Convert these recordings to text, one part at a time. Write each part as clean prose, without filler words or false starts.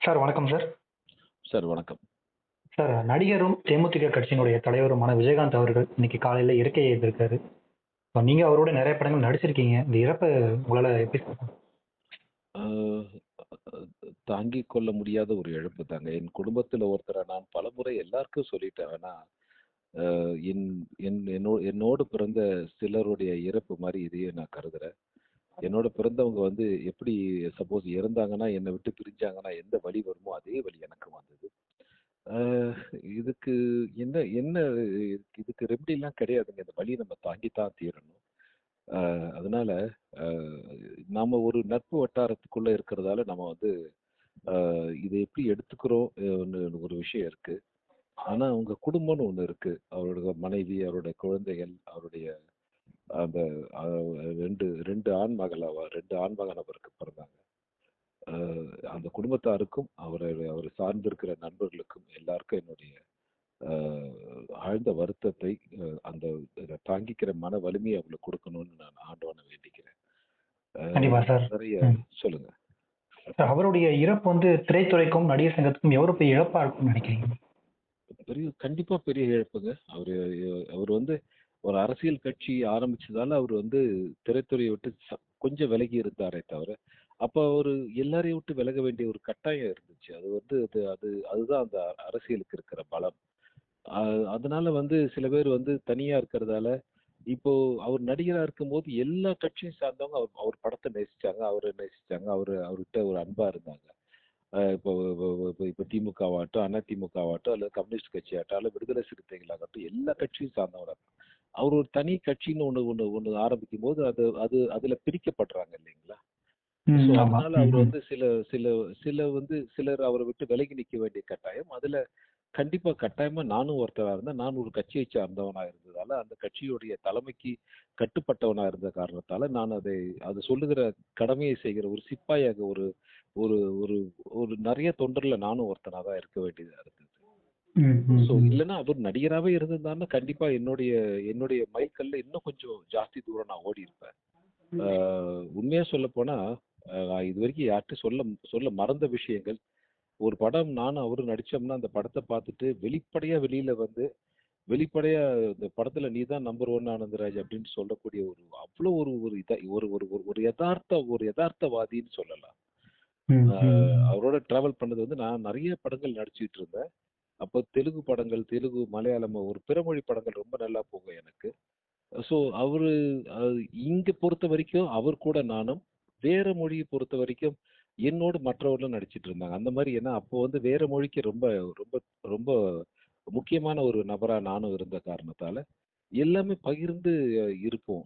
Sir வணக்கம் sir. Sir வணக்கம். Sir நடிகரும் தேமுதிக கட்சியினுடைய தலைவருமான விஜயகாந்த் அவர்கள் இன்னைக்கு காலையில இயற்கை எய்திருக்காரு. நீங்க அவரோட நிறைய படங்கள் நடிச்சிருக்கீங்க. இந்த இறப்ப உங்களால எப்படி ஆ, தாங்கிக் கொள்ள முடியாத ஒரு இழப்பு தாங்க. என் குடும்பத்துல ஒருத்தரா நான் பலமுறை எல்லாருக்கும் சொல்லிட்டேன். ஆனா, அ என் என் என்னோடு பிறந்த சிலருடைய இறப்பு மாரி இதையும் நான் கருதுறேன். என்னோட பிறந்தவங்க வந்து எப்படி சப்போஸ் இறந்தாங்கன்னா, என்னை விட்டு பிரிஞ்சாங்கன்னா எந்த வலி வருமோ, அதே வலி எனக்கும் வந்தது. அ இதுக்கு என்ன என்ன இதுக்கு ரெமெடிலாம் கிடையாதுங்க. இந்த வலிய நம்ம தாங்கி தான் தீரணும். அ அதனால அ நாம ஒரு நட்பு வட்டாரத்துக்குள்ள இருக்கிறதால நம்ம வந்து இத எப்படி எடுத்துக்கிறோம் ஒரு விஷயம் இருக்கு. ஆனா உங்க குடும்பம்னு ஒண்ணு இருக்கு. அவரோட மனைவி, அவருடைய குழந்தைகள், அவருடைய அந்த அ 2 ஆண் மகன் அவருக்கு பிறந்தாங்க. அ அந்த குடும்பத்தாருக்கும், அவரை சார்ந்திருக்கிற நண்பர்களுக்கும் எல்லாருக்கும் என்னுடைய அ ஆழ்ந்த வருத்தத்தை அந்த இத தாங்கிக்கிற மன வலிமையை அவங்களுக்கு குடுக்கணும்னு நான் ஆண்டவன வேண்டிக்கிறேன். அ கண்டிப்பா சார். நெறைய ம். சொல்லுங்க. சார் அவருடைய இறப்பு திரைத்துறைக்கும், நடிகர் சங்கத்துக்கும் எவ்வளவு பெரிய இழப்பா இருக்கும்னு நினைக்கிறீங்க? கண்டிப்பா பெரிய இழப்புங்க. அவரு வந்து ஒரு அரசியல் கட்சி ஆரம்பிச்சதால அவரு வந்து திரைத்துறைய விட்டு கொஞ்சம் விலகி இருந்தாரே தவிர, அப்ப அவரு எல்லாரையும் விட்டு விலக வேண்டிய ஒரு கட்டாயம் இருந்துச்சு. அது வந்து அதுதான் அந்த அரசியலுக்கு இருக்கிற பலம். அ அதனால வந்து சில பேர் வந்து தனியா இருக்கிறதால, இப்போ அவர் நடிகரா இருக்கும்போது எல்லா கட்சியும் சார்ந்தவங்க அவர் அவர் படத்த நேசிச்சாங்க, அவர நேசிச்சாங்க. அவர்கிட்ட ஒரு அன்பா இருந்தாங்க. இப்போ இப்போ திமுகவாகட்டும், அதிமுகவாகட்டும், அல்லது கம்யூனிஸ்ட் கட்சியாகட்டும், அல்லது விடுதலை சிறுத்தைகளாகட்டும், எல்லா கட்சியும் சார்ந்தவரா அவர் ஒரு தனி கட்சின்னு ஒண்ணு ஒண்ணு ஒண்ணு ஆரம்பிக்கும்போது, அது அது அதுல பிரிக்கப்படுறாங்க இல்லைங்களா? ஸோ ஆமா. அதனால ம், அவர் ம். வந்து சில சில சிலர் அவர விட்டு விலகி நிக்க வேண்டிய கட்டாயம். அதுல கண்டிப்பா கட்டாயமா நானும் ஒருத்தரா இருந்தேன். நான் ஒரு கட்சியை சார்ந்தவனா இருந்ததால, அந்த கட்சியுடைய தலைமைக்கு கட்டுப்பட்டவனா இருந்த காரணத்தால, நான் அது சொல்லுகிற கடமையை செய்கிற ஒரு சிப்பாயாக ஒரு ஒரு ஒரு ஒரு நெறைய தொண்டர்ல நானும் ஒருத்தனா தான் இருக்க வேண்டியதா இருந்தது. ம், ம், ஸோ ம். இல்லன்னா அவர் நடிகராவே இருந்திருந்தாருன்னா, கண்டிப்பா என்னுடைய என்னுடைய மைல்கல்ல இன்னும் கொஞ்சம் ஜாஸ்தி தூரம் நான் ஓடியிருப்பேன். ஆ உண்மையா சொல்லப்போனா, நான் இதுவரைக்கும் யார்ட்டயும் சொல்ல சொல்ல மறந்த விஷயங்கள். ஒரு படம் நானும் அவரும் நடிச்சோம்னா, அந்த படத்த பார்த்துட்டு வெளிப்படையா வெளியில வந்து, வெளிப்படையா இந்த படத்துல நீ தான் நம்பர் 1 ஆனந்தராஜ் அப்படின்னு சொல்லக்கூடிய அவ்வளோ ஒரு ஒரு இதா ஒரு ஒரு ஒரு ஒரு எதார்த்தவாதின்னு சொல்லலாம். ம், அ ம், ம். அவரோட டிராவல் பண்ணது வந்து நான் நெறைய படங்கள் நடிச்சுட்டு இருந்தேன். அப்போ தெலுங்கு படங்கள், தெலுங்கு, மலையாளம் ஒரு பிறமொழி படங்கள் ரொம்ப நல்லா போகும் எனக்கு. ஸோ அவரு அ இங்க பொறுத்தவரைக்கும் அவர் கூட நானும், வேற மொழிய பொறுத்தவரைக்கும் என்னோடு மற்றவர்களும் நடிச்சிட்டு இருந்தாங்க. அந்த மாரி ஏன்னா, அப்போ வந்து வேற மொழிக்கு ரொம்ப ரொம்ப ரொம்ப முக்கியமான ஒரு நபரா நானும் இருந்த காரணத்தால, எல்லாமே பகிர்ந்து இருப்போம்.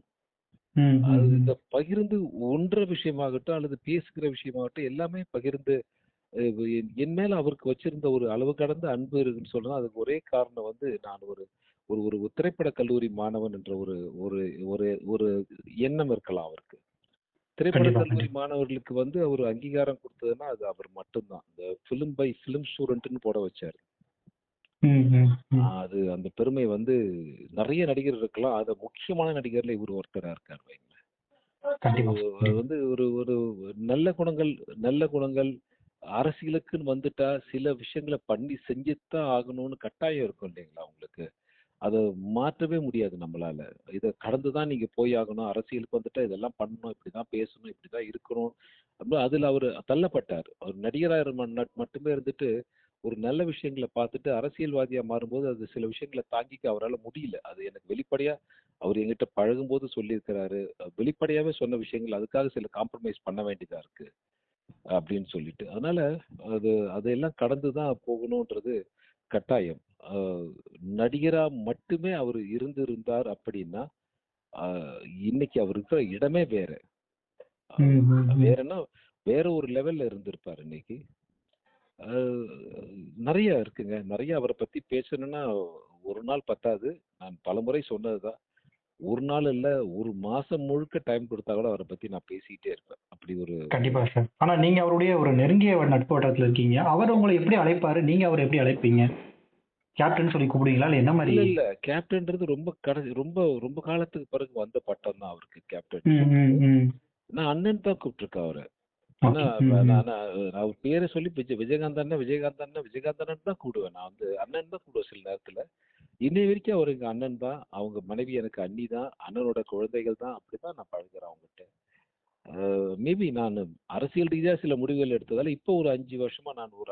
ம், ம், அது ம். இந்த பகிர்ந்து ஒன்ற விஷயமாகட்டும், அல்லது பேசுகிற விஷயமாகட்டும், எல்லாமே பகிர்ந்து என் மேல அவருக்கு வச்சிருந்த ஒரு அளவு கடந்த அன்பு இருக்குன்னு சொல்லலாம். அதுக்கு ஒரே காரணம் வந்து நான் ஒரு ஒரு ஒரு திரைப்பட கல்லூரி மாணவன் என்ற ஒரு ஒரு ஒரு ஒரு எண்ணம் இருக்கலாம் அவருக்கு. திரைப்பட கண்டிப்பா, கல்லூரி கண்டிப்பா. மாணவர்களுக்கு வந்து அவரு அங்கீகாரம் குடுத்ததுன்னா, அது அவர் மட்டும் தான். இந்த ஃபிலிம் பை ஃபிலிம் ஸ்டூடண்ட்ன்னு போட வச்சாரு. ம், ம், ம். அது அந்த பெருமை வந்து நெறைய நடிகர் இருக்கலாம். அது முக்கியமான நடிகர்ல இவரு ஒருத்தரா இருக்காரு வைங்களேன். ஸோ கண்டிப்பா, அது கண்டிப்பா. வந்து ஒரு ஒரு நல்ல குணங்கள் அரசியலுக்குன்னு வந்துட்டா சில விஷயங்கள பண்ணி செஞ்சுத்தான் ஆகணும்னு கட்டாயம் இருக்கும் இல்லைங்களா உங்களுக்கு? அத மாற்றவே முடியாது நம்மளால. இத கடந்து தான் நீங்க போய் ஆகணும். அரசியலுக்கு வந்துட்டா இதெல்லாம் பண்ணணும், இப்படிதான் பேசணும், இப்படிதான் இருக்கணும். அதுல அவரு தள்ளப்பட்டாரு. அவர் நடிகரா மட்டுமே இருந்துட்டு, ஒரு நல்ல விஷயங்கள பார்த்துட்டு அரசியல்வாதியா மாறும்போது, அது சில விஷயங்கள தாங்கிக்க அவரால முடியல. அது எனக்கு வெளிப்படையா அவர் என்கிட்ட பழகும்போது சொல்லியிருக்கிறாரு. வெளிப்படையாவே சொன்ன விஷயங்கள். அதுக்காக சில காம்ப்ரமைஸ் பண்ண வேண்டியதா இருக்கு. அப்படின்னு சொல்லிட்டு. அதனால அதையெல்லாம் கடந்து தான் போகணுன்றது கட்டாயம். அ நடிகரா மட்டுமே அவரு இருந்திருந்தார் அப்படின்னா, அ இன்னைக்கு அவர் இருக்கிற இடமே வேற. அ ம், ம், ம். வேறன்னா, வேற ஒரு லெவல்ல இருந்திருப்பாரு இன்னைக்கு. அ நெறைய இருக்குங்க. நெறைய அவர பத்தி பேசணும்னா, ஒரு நாள் பத்தாது. நான் பலமுறை சொன்னது தான். ஒரு நாள் இல்ல, ஒரு மாசம் முழுக்க டைம் குடுத்தா கூட அவர பத்தி நான் பேசிக்கிட்டே இருப்பேன். அப்படி ஒரு கண்டிப்பா சார். ஆனா நீங்க அவருடைய ஒரு நெருங்கிய நட்பு வட்டாரத்துல இருக்கீங்க. அவர் உங்கள எப்படி அழைப்பாரு? நீங்க அவர எப்படி அழைப்பீங்க? கேப்டன் சொல்லி கூப்பிடுவீங்களா? இல்ல என்ன மாரி? இல்ல. கேப்டன்றது ரொம்ப ரொம்ப காலத்துக்கு பிறகு வந்த பட்டம் தான் அவருக்கு ம், கேப்டன்றது. ம், ம். நான் அண்ணன் தான் கூப்பிட்டுருக்கேன் அவர. ஆனா ஓகே. ம், ம். நான் நான் நான் அவர் பேரை சொல்லி விஜயகாந்த் அண்ணன், விஜயகாந்த் அண்ணன், விஜயகாந்த் அண்ணன் தான் கூப்பிடுவேன். நான் வந்து அண்ணன் தான் கூப்பிடுவேன் சில நேரத்துல. இன்னை வரைக்கும் அவர் எங்க அண்ணன் தான். அவங்க மனைவி எனக்கு அண்ணி தான். அண்ணனோட குழந்தைகள் தான். அப்படிதான் நான் பழகுறேன் அவங்ககிட்ட. மேபி நான் அரசியல் ரீதியா சில முடிவுகள் எடுத்ததால, இப்போ ஒரு 5 வருஷமா நான் ஒரு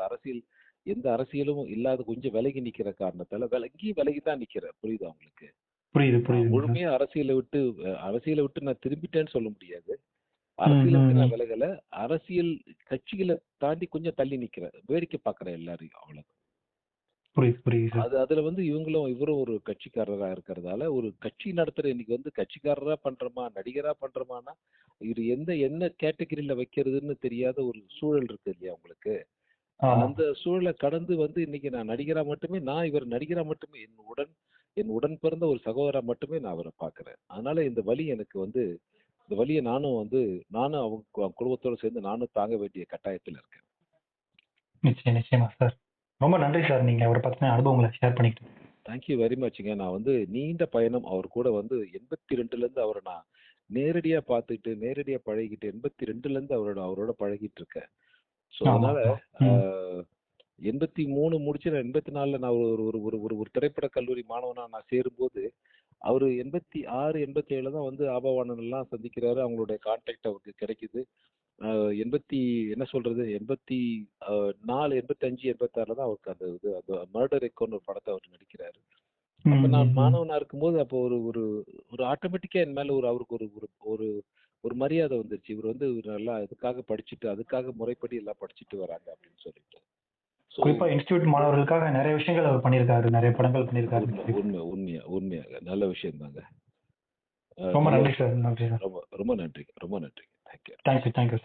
எந்த அரசியலும் இல்லாத கொஞ்சம் விலகி நிக்கிற காரணத்தால, விலகி தான் நிக்கிறேன். புரியுதா உங்களுக்கு? புரியுது, நான் புரியுதுங்க சார். முழுமையா அரசியல விட்டு நான் திரும்பிட்டேன்னு சொல்ல முடியாது. ம், அரசியல ம், விட்டு நான் ம். விலகல. அரசியல் கட்சிகள தாண்டி கொஞ்சம் தள்ளி நிக்கிறேன். வேடிக்கை பார்க்குறேன் எல்லாரையும். அவ்வளவுதான். புரியுது, புரியுது சார். அதுல வந்து இவரும் ஒரு கட்சிக்காரரா இருக்கிறதால, ஒரு கட்சி நடத்துற இன்னைக்கு வந்து கட்சிக்காரரா பண்றோமா, நடிகரா பண்றோமான்னா, இது என்ன கேட்டகரியில வைக்கிறதுன்னு தெரியாத ஒரு சூழல் இருக்கு இல்லையா உங்களுக்கு? ஆமா. அந்த சூழல கடந்து வந்து இன்னைக்கு நான் இவர் நடிகரா மட்டுமே என் உடன் பிறந்த ஒரு சகோதரா மட்டுமே நான் அவர பார்க்கிறேன். அதனால இந்த வலிய நானும் அவங்க குடும்பத்தோட சேர்ந்து நானும் தாங்க வேண்டிய கட்டாயத்துல இருக்கேன். நிச்சயம், நிச்சயமா சார். ரொம்ப நன்றி சார். நீங்க அவர பத்தின அனுபவங்கள ஷேர் பண்ணிக்கிட்டது. தேங்க் யூ வெரி மச்ங்க. நான் வந்து நீண்ட பயணம் அவர் கூட வந்து 82ல இருந்து அவர நான் நேரடியா பார்த்துட்டு, நேரடியா பழகிட்டு 82ல இருந்து அவரோட பழகிட்டு இருக்கேன். ஸோ ஆமா, அதனால ஆமா. ஆ ம். 83 முடிச்சு நான் 84ல நான் ஒரு ஒரு ஒரு ஒரு ஒரு திரைப்பட கல்லூரி மாணவனா நான் சேரும்போது, அவரு 86, 87ல தான் வந்து ஆபவாணன் எல்லாம் சந்திக்கிறாரு. அவங்களுடைய கான்டாக்ட் அவருக்கு கிடைக்குது. அ 80 என்ன சொல்றது 84, 85, 86ல தான் அவருக்கு அந்த மர்டர் எக்கோன்னு ஒரு படத்த அவர் நடிக்கிறாரு. ம், அப்ப நான் ம், ம். மாணவனா இருக்கும்போது, அப்போ ஒரு ஒரு ஒரு ஆட்டோமேட்டிக்கா என் மேல அவருக்கு ஒரு ஒரு ஒரு ஒரு மரியாதை வந்துருச்சு. இவர் வந்து ஒரு நல்லா இதுக்காக படிச்சுட்டு, அதுக்காக முறைப்படி எல்லாம் படிச்சுட்டு வராங்க அப்படின்னு சொல்லிட்டு. ஸோ குறிப்பா இன்ஸ்டிடியூட் மாணவர்களுக்காக நெறைய விஷயங்கள் அவர் பண்ணியிருக்காரு. நெறைய படங்கள் பண்ணியிருக்காருன்னு உண்மை சொல்லி. உண்மை உண்மையா உண்மையாக நல்ல விஷயம் தாங்க. ரொம்ப நல்ல நன்றி விஷயம். சார். நன்றி சார். ரொம்ப ரொம்ப நன்றிங்க. ரொம்ப நன்றிங்க. Thank you very thank much. You, thank you.